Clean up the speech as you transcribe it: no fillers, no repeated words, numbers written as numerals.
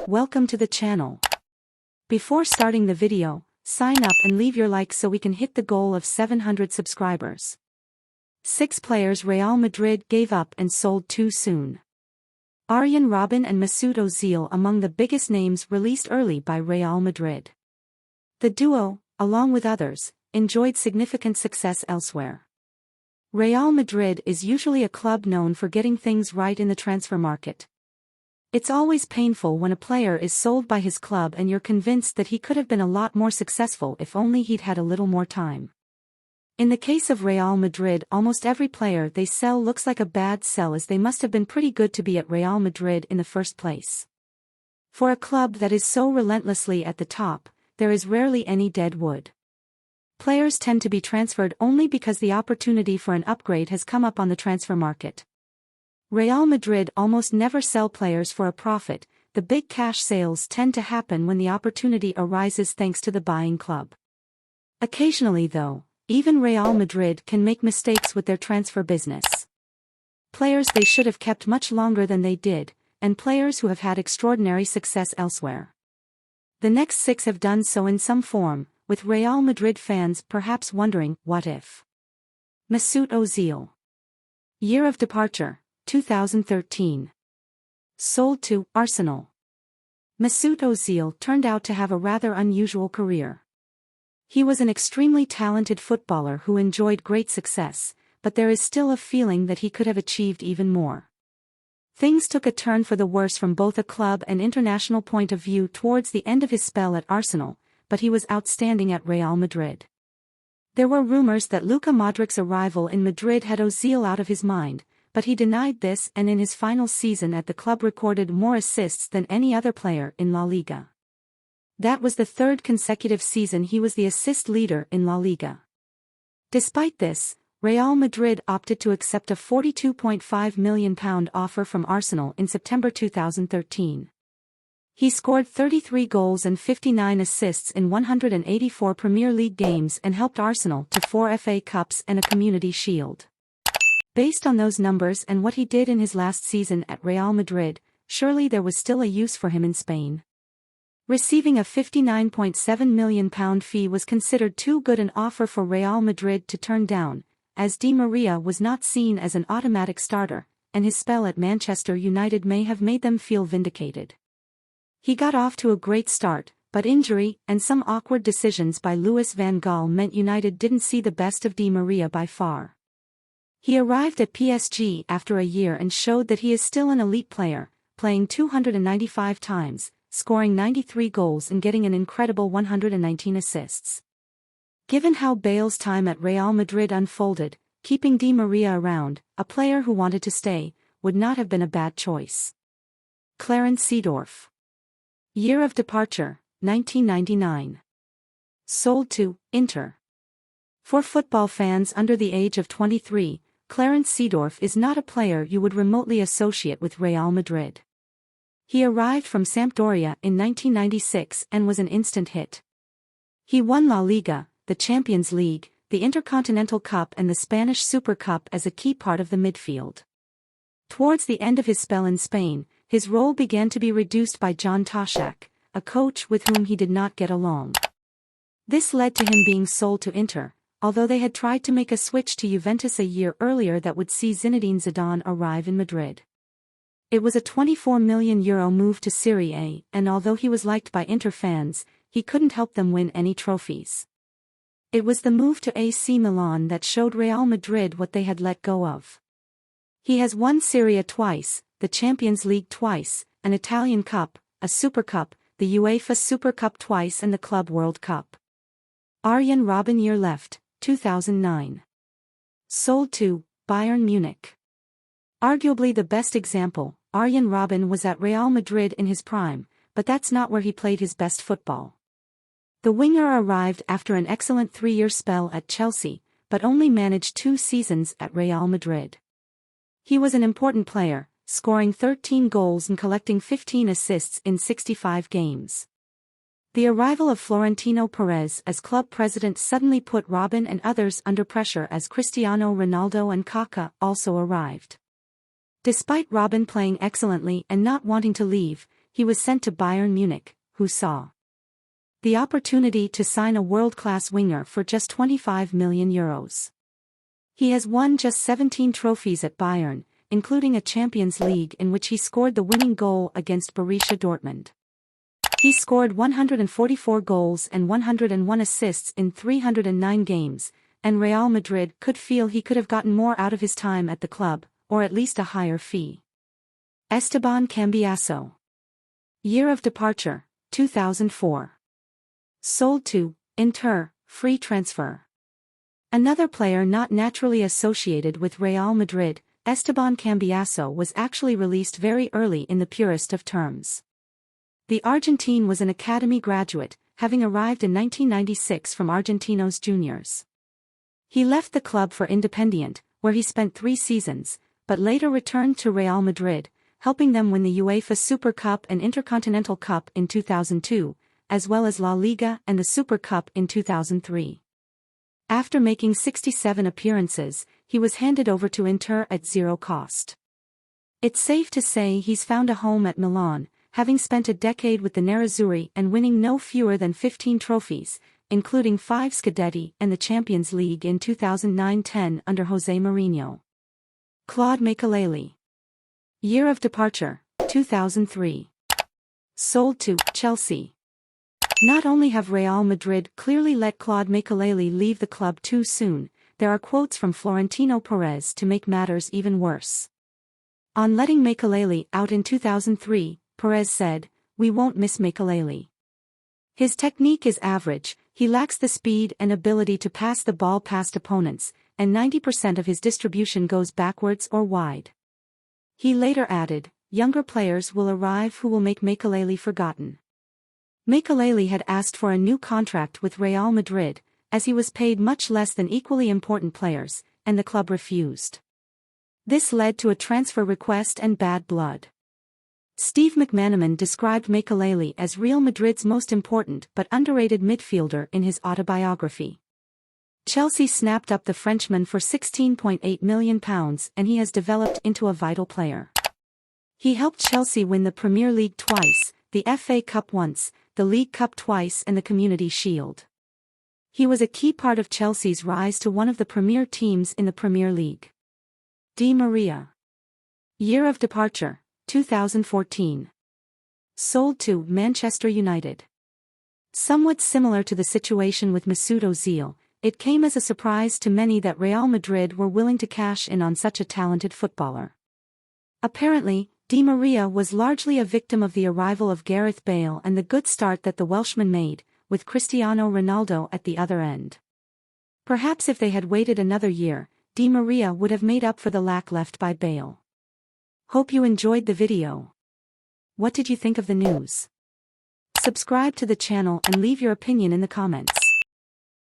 Welcome to the channel. Before starting the video, sign up and leave your like so we can hit the goal of 700 subscribers. 6 players Real Madrid gave up and sold too soon. Arjen Robben and Mesut Ozil among the biggest names released early by Real Madrid. The duo, along with others, enjoyed significant success elsewhere. Real Madrid is usually a club known for getting things right in the transfer market. It's always painful when a player is sold by his club and you're convinced that he could have been a lot more successful if only he'd had a little more time. In the case of Real Madrid, almost every player they sell looks like a bad sell, as they must have been pretty good to be at Real Madrid in the first place. For a club that is so relentlessly at the top, there is rarely any dead wood. Players tend to be transferred only because the opportunity for an upgrade has come up on the transfer market. Real Madrid almost never sell players for a profit. The big cash sales tend to happen when the opportunity arises thanks to the buying club. Occasionally though, even Real Madrid can make mistakes with their transfer business. Players they should have kept much longer than they did, and players who have had extraordinary success elsewhere. The next 6 have done so in some form, with Real Madrid fans perhaps wondering, what if? Mesut Ozil. Year of departure, 2013. Sold to Arsenal. Mesut Ozil turned out to have a rather unusual career. He was an extremely talented footballer who enjoyed great success, but there is still a feeling that he could have achieved even more. Things took a turn for the worse from both a club and international point of view towards the end of his spell at Arsenal, but he was outstanding at Real Madrid. There were rumors that Luka Modric's arrival in Madrid had Ozil out of his mind, but he denied this and in his final season at the club recorded more assists than any other player in La Liga. That was the 3rd consecutive season he was the assist leader in La Liga. Despite this, Real Madrid opted to accept a £42.5 million offer from Arsenal in September 2013. He scored 33 goals and 59 assists in 184 Premier League games and helped Arsenal to 4 FA Cups and a Community Shield. Based on those numbers and what he did in his last season at Real Madrid, surely there was still a use for him in Spain. Receiving a £59.7 million fee was considered too good an offer for Real Madrid to turn down, as Di Maria was not seen as an automatic starter, and his spell at Manchester United may have made them feel vindicated. He got off to a great start, but injury and some awkward decisions by Louis van Gaal meant United didn't see the best of Di Maria by far. He arrived at PSG after a year and showed that he is still an elite player, playing 295 times, scoring 93 goals and getting an incredible 119 assists. Given how Bale's time at Real Madrid unfolded, keeping Di Maria around, a player who wanted to stay, would not have been a bad choice. Clarence Seedorf. Year of departure, 1999. Sold to Inter. For football fans under the age of 23, Clarence Seedorf is not a player you would remotely associate with Real Madrid. He arrived from Sampdoria in 1996 and was an instant hit. He won La Liga, the Champions League, the Intercontinental Cup and the Spanish Super Cup as a key part of the midfield. Towards the end of his spell in Spain, his role began to be reduced by John Toshak, a coach with whom he did not get along. This led to him being sold to Inter, although they had tried to make a switch to Juventus a year earlier that would see Zinedine Zidane arrive in Madrid. It was a €24 million move to Serie A, and although he was liked by Inter fans, he couldn't help them win any trophies. It was the move to AC Milan that showed Real Madrid what they had let go of. He has won Serie A twice, the Champions League twice, an Italian Cup, a Super Cup, the UEFA Super Cup twice and the Club World Cup. Arjen Robben year left, 2009. Sold to Bayern Munich. Arguably the best example, Arjen Robben was at Real Madrid in his prime, but that's not where he played his best football. The winger arrived after an excellent 3-year spell at Chelsea, but only managed 2 seasons at Real Madrid. He was an important player, scoring 13 goals and collecting 15 assists in 65 games. The arrival of Florentino Perez as club president suddenly put Robben and others under pressure as Cristiano Ronaldo and Kaká also arrived. Despite Robben playing excellently and not wanting to leave, he was sent to Bayern Munich, who saw the opportunity to sign a world-class winger for just €25 million. He has won just 17 trophies at Bayern, including a Champions League in which he scored the winning goal against Borussia Dortmund. He scored 144 goals and 101 assists in 309 games, and Real Madrid could feel he could have gotten more out of his time at the club, or at least a higher fee. Esteban Cambiasso. Year of departure, 2004. Sold to Inter, free transfer. Another player not naturally associated with Real Madrid, Esteban Cambiasso was actually released very early in the purest of terms. The Argentine was an academy graduate, having arrived in 1996 from Argentinos Juniors. He left the club for Independiente, where he spent 3 seasons, but later returned to Real Madrid, helping them win the UEFA Super Cup and Intercontinental Cup in 2002, as well as La Liga and the Super Cup in 2003. After making 67 appearances, he was handed over to Inter at zero cost. It's safe to say he's found a home at Milan, having spent a decade with the Nerazzurri and winning no fewer than 15 trophies, including 5 Scudetti and the Champions League in 2009-10 under José Mourinho. Claude Makelele. Year of departure, 2003. Sold to Chelsea. Not only have Real Madrid clearly let Claude Makelele leave the club too soon, there are quotes from Florentino Perez to make matters even worse. On letting Makelele out in 2003, Perez said, "We won't miss Makelele. His technique is average, he lacks the speed and ability to pass the ball past opponents, and 90% of his distribution goes backwards or wide." He later added, "Younger players will arrive who will make Makelele forgotten." Makelele had asked for a new contract with Real Madrid, as he was paid much less than equally important players, and the club refused. This led to a transfer request and bad blood. Steve McManaman described Makelele as Real Madrid's most important but underrated midfielder in his autobiography. Chelsea snapped up the Frenchman for £16.8 million and he has developed into a vital player. He helped Chelsea win the Premier League twice, the FA Cup once, the League Cup twice and the Community Shield. He was a key part of Chelsea's rise to one of the premier teams in the Premier League. Di Maria. Year of departure, 2014. Sold to Manchester United. Somewhat similar to the situation with Mesut Ozil, it came as a surprise to many that Real Madrid were willing to cash in on such a talented footballer. Apparently, Di Maria was largely a victim of the arrival of Gareth Bale and the good start that the Welshman made, with Cristiano Ronaldo at the other end. Perhaps if they had waited another year, Di Maria would have made up for the lack left by Bale. Hope you enjoyed the video. What did you think of the news? Subscribe to the channel and leave your opinion in the comments.